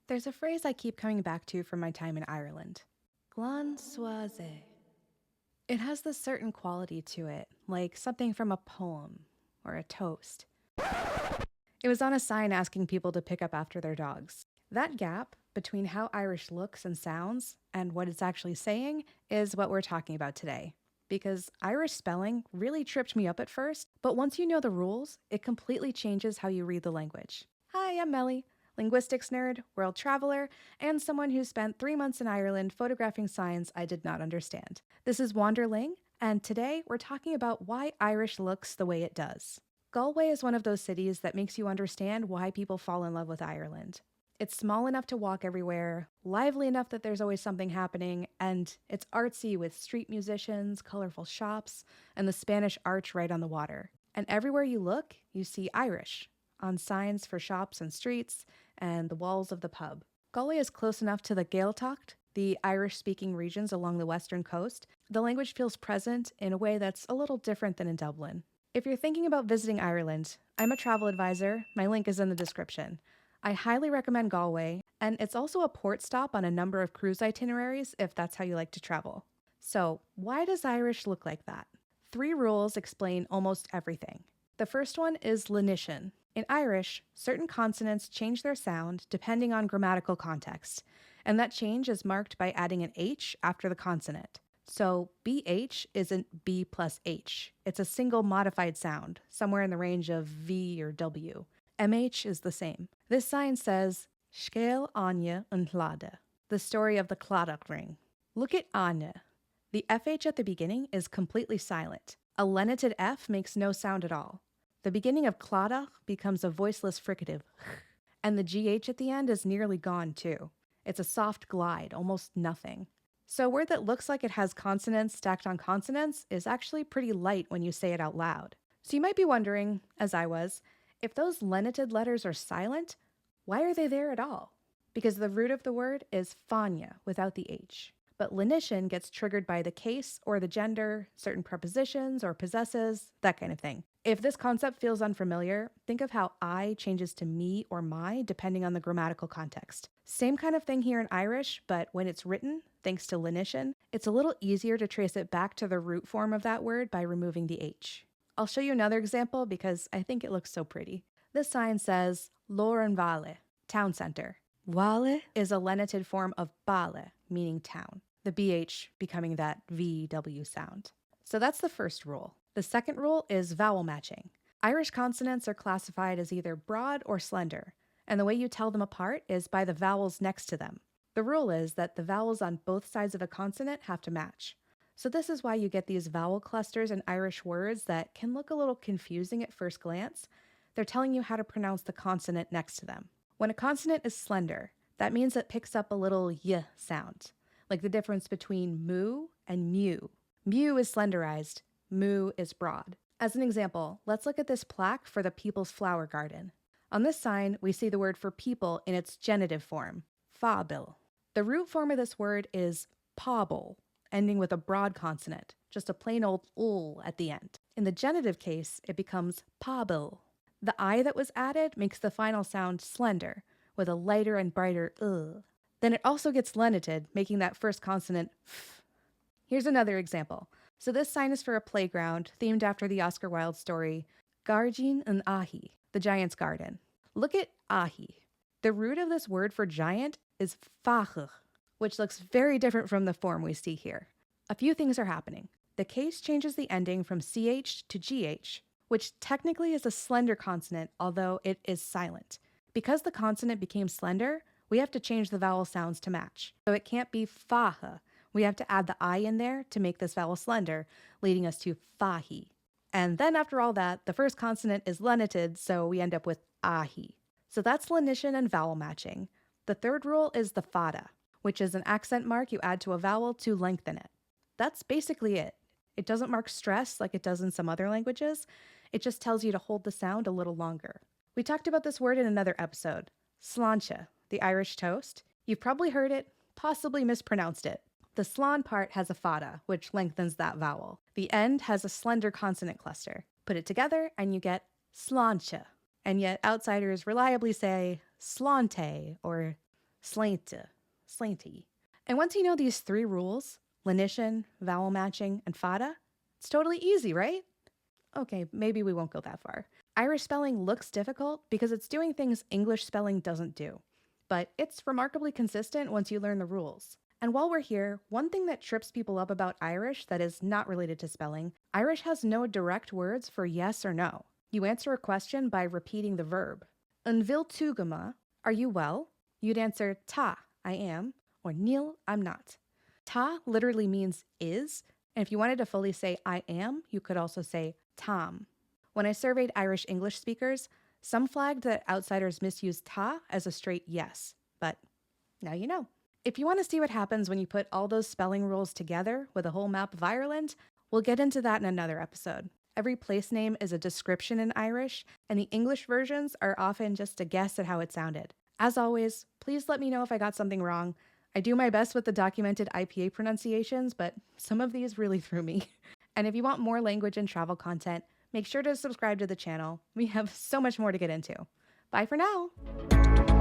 There's a phrase I keep coming back to from my time in Ireland. Glán soise. It has this certain quality to it, like something from a poem or a toast. It was on a sign asking people to pick up after their dogs. That gap between how Irish looks and sounds and what it's actually saying is what we're talking about today. Because Irish spelling really tripped me up at first, but once you know the rules, it completely changes how you read the language. Hi, I'm Melly, linguistics nerd, world traveler, and someone who spent 3 months in Ireland photographing signs I did not understand. This is Wanderling, and today we're talking about why Irish looks the way it does. Galway is one of those cities that makes you understand why people fall in love with Ireland. It's small enough to walk everywhere, lively enough that there's always something happening, and it's artsy with street musicians, colorful shops, and the Spanish Arch right on the water. And everywhere you look, you see Irish, on signs for shops and streets, and the walls of the pub. Galway is close enough to the Gaeltacht, the Irish-speaking regions along the western coast. The language feels present in a way that's a little different than in Dublin. If you're thinking about visiting Ireland, I'm a travel advisor. My link is in the description. I highly recommend Galway, and it's also a port stop on a number of cruise itineraries if that's how you like to travel. So, why does Irish look like that? 3 rules explain almost everything. The first one is lenition. In Irish, certain consonants change their sound depending on grammatical context, and that change is marked by adding an H after the consonant. So BH isn't B plus H. It's a single modified sound, somewhere in the range of V or W. MH is the same. This sign says, Scéal Anya an Lada, the story of the Clodagh ring. Look at Anya. The FH at the beginning is completely silent. A lenited F makes no sound at all. The beginning of Clodagh becomes a voiceless fricative, and the GH at the end is nearly gone too. It's a soft glide, almost nothing. So a word that looks like it has consonants stacked on consonants is actually pretty light when you say it out loud. So you might be wondering, as I was, if those lenited letters are silent, why are they there at all? Because the root of the word is fáine without the H. But lenition gets triggered by the case or the gender, certain prepositions or possesses, that kind of thing. If this concept feels unfamiliar, think of how I changes to me or my depending on the grammatical context. Same kind of thing here in Irish, but when it's written, thanks to lenition, it's a little easier to trace it back to the root form of that word by removing the H. I'll show you another example because I think it looks so pretty. This sign says Lor Vale, town center. Vale is a lenited form of Bale, meaning town, the BH becoming that VW sound. So that's the first rule. The second rule is vowel matching. Irish consonants are classified as either broad or slender, and the way you tell them apart is by the vowels next to them. The rule is that the vowels on both sides of a consonant have to match. So this is why you get these vowel clusters in Irish words that can look a little confusing at first glance. They're telling you how to pronounce the consonant next to them. When a consonant is slender, that means it picks up a little y sound, like the difference between moo and mew. Mew is slenderized, moo is broad. As an example, let's look at this plaque for the People's Flower Garden. On this sign, we see the word for people in its genitive form, fábil. The root form of this word is pábal, ending with a broad consonant, just a plain old ul at the end. In the genitive case, it becomes pábil. The I that was added makes the final sound slender, with a lighter and brighter Then it also gets lenited, making that first consonant f. Here's another example. So this sign is for a playground themed after the Oscar Wilde story Gargin an Ahi, the giant's garden. Look at Ahi. The root of this word for giant is fachach, which looks very different from the form we see here. A few things are happening. The case changes the ending from CH to GH, which technically is a slender consonant, although it is silent. Because the consonant became slender, we have to change the vowel sounds to match. So it can't be faha. We have to add the I in there to make this vowel slender, leading us to fahi. And then after all that, the first consonant is lenited, so we end up with ahi. So that's lenition and vowel matching. The third rule is the fada, which is an accent mark you add to a vowel to lengthen it. That's basically it. It doesn't mark stress like it does in some other languages. It just tells you to hold the sound a little longer. We talked about this word in another episode, sláinte, the Irish toast. You've probably heard it, possibly mispronounced it. The slán part has a fada, which lengthens that vowel. The end has a slender consonant cluster. Put it together and you get sláinte. And yet outsiders reliably say slánte or Slainte, slanty. And once you know these 3 rules, lenition, vowel matching, and fada, it's totally easy, right? Okay, maybe we won't go that far. Irish spelling looks difficult because it's doing things English spelling doesn't do. But it's remarkably consistent once you learn the rules. And while we're here, one thing that trips people up about Irish that is not related to spelling, Irish has no direct words for yes or no. You answer a question by repeating the verb. An bhil tú go maith, are you well? You'd answer tá, I am, or níl, I'm not. Tá literally means is, and if you wanted to fully say I am, you could also say Tom. When I surveyed Irish English speakers, some flagged that outsiders misuse tá as a straight yes, but now you know. If you want to see what happens when you put all those spelling rules together with a whole map of Ireland, we'll get into that in another episode. Every place name is a description in Irish, and the English versions are often just a guess at how it sounded. As always, please let me know if I got something wrong. I do my best with the documented IPA pronunciations, but some of these really threw me. And if you want more language and travel content, make sure to subscribe to the channel. We have so much more to get into. Bye for now!